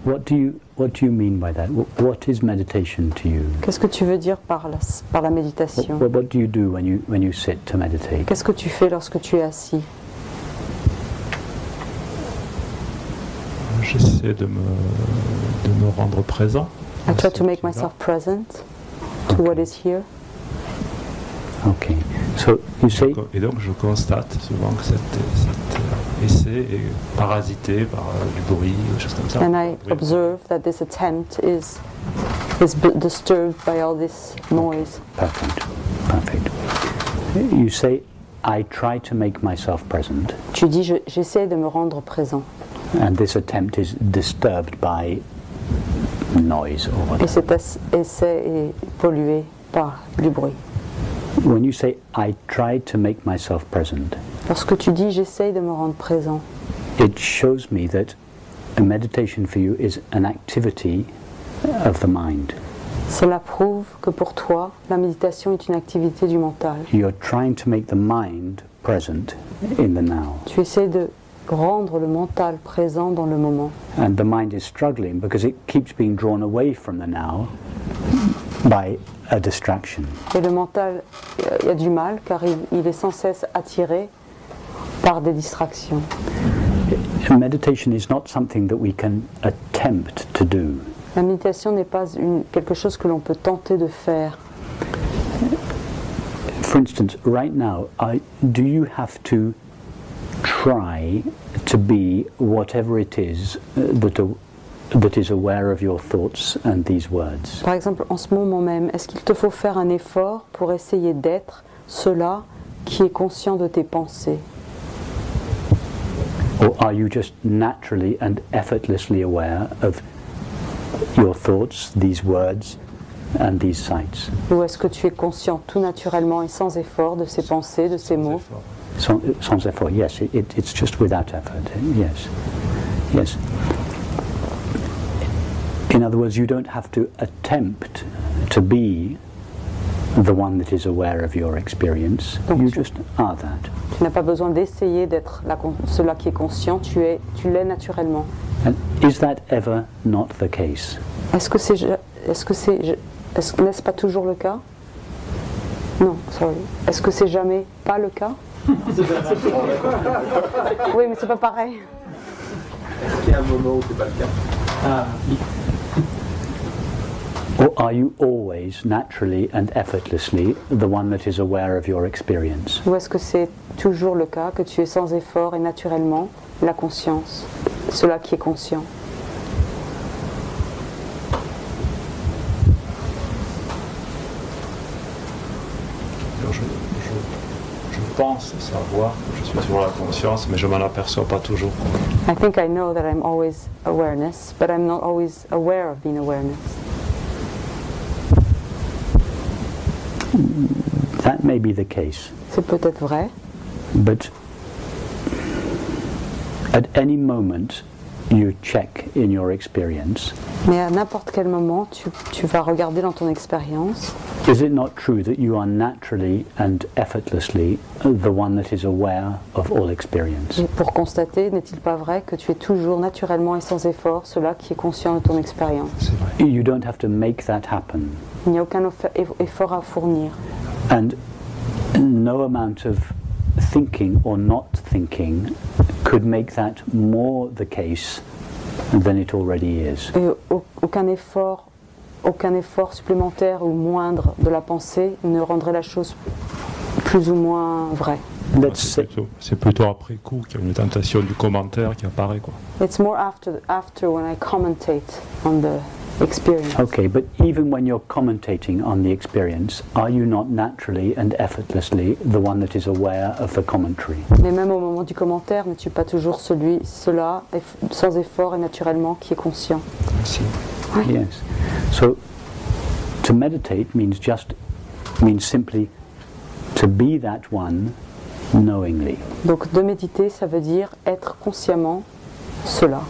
What do you mean by that? What is meditation to you? Qu'est-ce que tu veux dire par la méditation? What do you do when you sit to meditate? Qu'est-ce que tu fais lorsque tu es assis? J'essaie de me rendre présent. I try to make myself present to what is here. Okay. So you say. Et donc je constate souvent que cet essai est parasité par du bruit, des choses comme ça. And I observe that this attempt is disturbed by all this noise. Perfect. You say, I try to make myself present. Tu dis, j'essaie de me rendre présent. And this attempt is disturbed by noise or whatever. Et cet essai est pollué par du bruit. When you say, I try to make myself present, lorsque tu dis, j'essaie de me rendre présent, it shows me that a meditation for you is an activity of the mind. Cela prouve que pour toi, la méditation est une activité du mental. You're trying to make the mind present in the now. Tu essaies de rendre le mental présent dans le moment. And the mind is struggling because it keeps being drawn away from the now by a distraction. Et le mental il a du mal car il est sans cesse attiré par des distractions. Meditation is not something that we can attempt to do. La méditation n'est pas quelque chose que l'on peut tenter de faire. For instance, right now, do you have to try to be whatever it is that is aware of your thoughts and these words? Par exemple, en ce moment même, est-ce qu'il te faut faire un effort pour essayer d'être cela qui est conscient de tes pensées? Or are you just naturally and effortlessly aware of your thoughts, these words and these sights? Ou est-ce que tu es conscient tout naturellement et sans effort de ces pensées, de ces mots? Sans effort, yes. It's just without effort, yes. In other words, you don't have to attempt to be the one that is aware of your experience. Donc you just are that. Tu n'as pas besoin d'essayer d'être cela qui est conscient, tu l'es naturellement. And is that ever not the case? N'est-ce pas toujours le cas? Non, sorry. Est-ce que c'est jamais pas le cas? Oui, mais c'est pas pareil. Est-ce qu'il y a un moment où c'est pas le cas? Ah, oui. Or are you always naturally and effortlessly the one that is aware of your experience? Ou est-ce que c'est toujours le cas que tu es sans effort et naturellement la conscience, cela qui est conscient? Je pense savoir que je suis toujours la conscience, mais je m'en aperçois pas toujours. I think I know that I'm always awareness, but I'm not always aware of being awareness. That may be the case. C'est peut-être vrai. But at any moment you check in your experience. Mais à n'importe quel moment, tu vas regarder dans ton expérience. Is it not true that you are naturally and effortlessly the one that is aware of all experience? Et pour constater, n'est-il pas vrai que tu es toujours naturellement et sans effort cela qui est conscient de ton expérience? C'est vrai. You don't have to make that happen. Il n'y a aucun effort à fournir. And no amount of thinking or not thinking could make that more the case than it already is. Et aucun effort supplémentaire ou moindre de la pensée ne rendrait la chose plus ou moins vraie. C'est plutôt après coup qu'il y a une tentation du commentaire qui apparaît, quoi. It's more after when I commentate on the experience. Okay, but even when you're commentating on the experience, are you not naturally and effortlessly the one that is aware of the commentary? Mais même au moment du commentaire, n'es-tu pas toujours cela, sans effort et naturellement, qui est conscient? Si. Oui. Yes. So, to meditate means simply to be that one knowingly. Donc de méditer, ça veut dire être consciemment cela.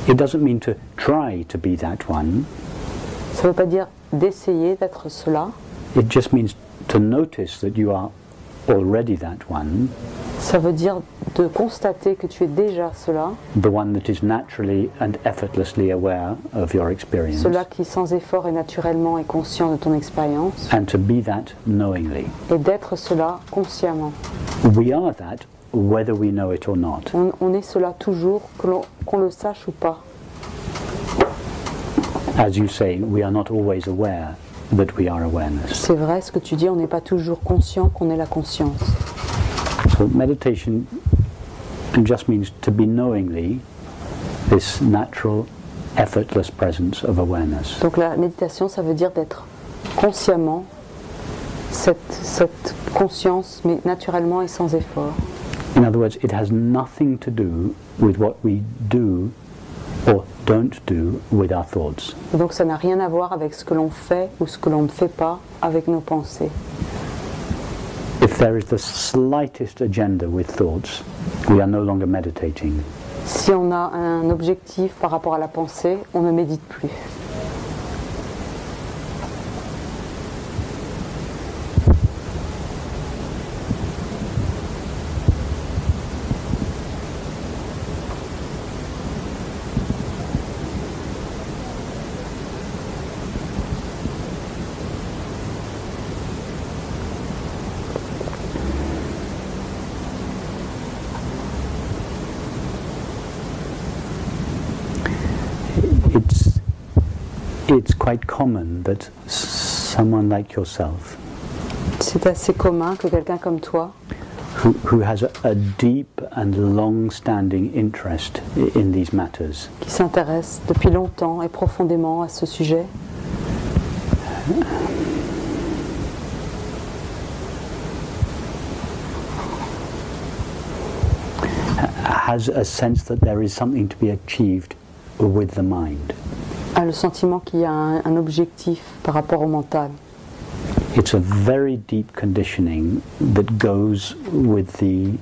It doesn't mean to try to be that one. Ça ne veut pas dire d'essayer d'être cela. It just means to notice that you are already that one. Ça veut dire de constater que tu es déjà cela, the one that is naturally and effortlessly aware of your experience, cela qui sans effort et naturellement est conscient de ton expérience, and to be that knowingly. et d'être cela consciemment. We are that whether we know it or not. On est cela toujours, qu'on le sache ou pas. As you say, we are not always aware that we are awareness. C'est vrai ce que tu dis, on n'est pas toujours conscient qu'on est la conscience. So meditation just means to be knowingly this natural, effortless presence of awareness. Donc la méditation, ça veut dire d'être consciemment cette conscience, mais naturellement et sans effort. In other words, it has nothing to do with what we do or don't do with our thoughts. Et donc ça n'a rien à voir avec ce que l'on fait ou ce que l'on ne fait pas avec nos pensées. If there is the slightest agenda with thoughts, we are no longer meditating. Si on a un objectif par rapport à la pensée, on ne médite plus. It's quite common that someone like yourself, C'est assez commun que quelqu'un comme toi, who has a deep and long-standing interest in these matters, qui s'intéresse depuis longtemps et profondément à ce sujet, has a sense that there is something to be achieved with the mind. a le sentiment qu'il y a un objectif par rapport au mental. It's a very deep conditioning that goes with the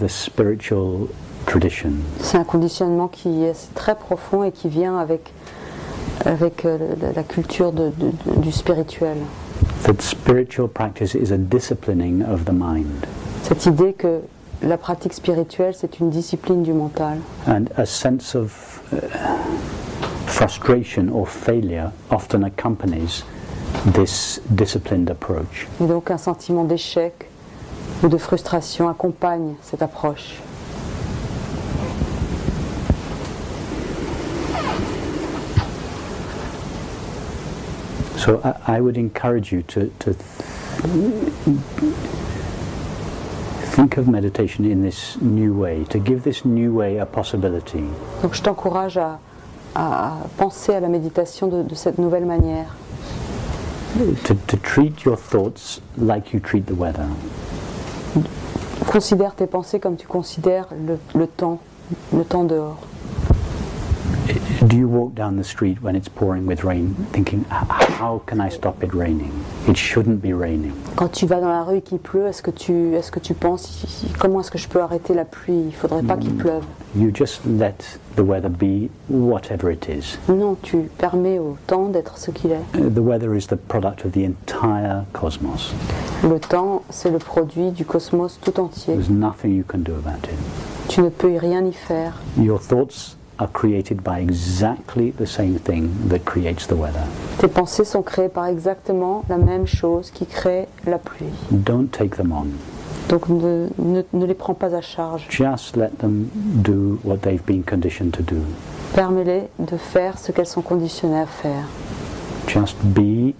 spiritual tradition. C'est un conditionnement qui est très profond et qui vient avec la culture du spirituel. That spiritual practice is a disciplining of the mind. Cette idée que la pratique spirituelle, c'est une discipline du mental. And a sense of frustration or failure often accompanies this disciplined approach. Et donc un sentiment d'échec ou de frustration accompagne cette approche. So I would encourage you to think of meditation in this new way, to give this new way a possibility. Donc je t'encourage à penser à la méditation de cette nouvelle manière. To treat your thoughts like you treat the weather. Considère tes pensées comme tu considères le temps dehors. Do you walk down the street when it's pouring with rain thinking, how can I stop it raining? It shouldn't be raining. Quand tu vas dans la rue et qu'il pleut, est-ce que tu penses comment est-ce que je peux arrêter la pluie? Il ne faudrait pas qu'il pleuve. You just let the weather be whatever it is. Non, tu permets au temps d'être ce qu'il est. The weather is the product of the entire cosmos. Le temps, c'est le produit du cosmos tout entier. There's nothing you can do about it. Tu ne peux rien y faire. Your thoughts are created by exactly the same thing that creates the weather. Tes pensées sont créées par exactement la même chose qui crée la pluie. Don't take them on. Donc ne les prends pas à charge. Just let them do what they've been conditioned to do. Permets-les de faire ce qu'elles sont conditionnées à faire. Just be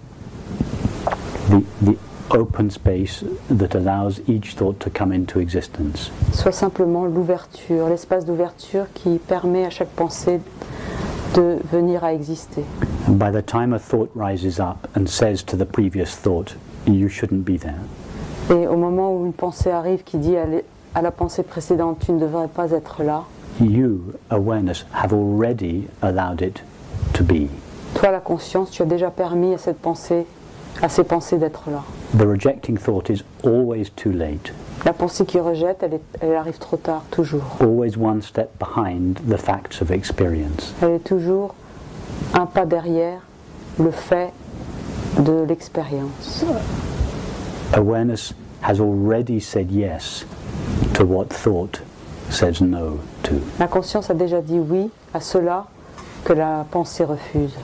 the open space that allows each thought to come into existence. Sois simplement l'ouverture, l'espace d'ouverture qui permet à chaque pensée de venir à exister. And by the time a thought rises up and says to the previous thought, you shouldn't be there, Et au moment où une pensée arrive qui dit à la pensée précédente, tu ne devrais pas être là, you, awareness, have already allowed it to be. toi la conscience, tu as déjà permis à ces pensées d'être là. The rejecting thought is always too late, La pensée qui rejette, elle arrive trop tard, toujours. always one step behind the facts of experience. Elle est toujours un pas derrière le fait de l'expérience. Awareness has already said yes to what thought says no to. La conscience a déjà dit oui à cela que la pensée refuse.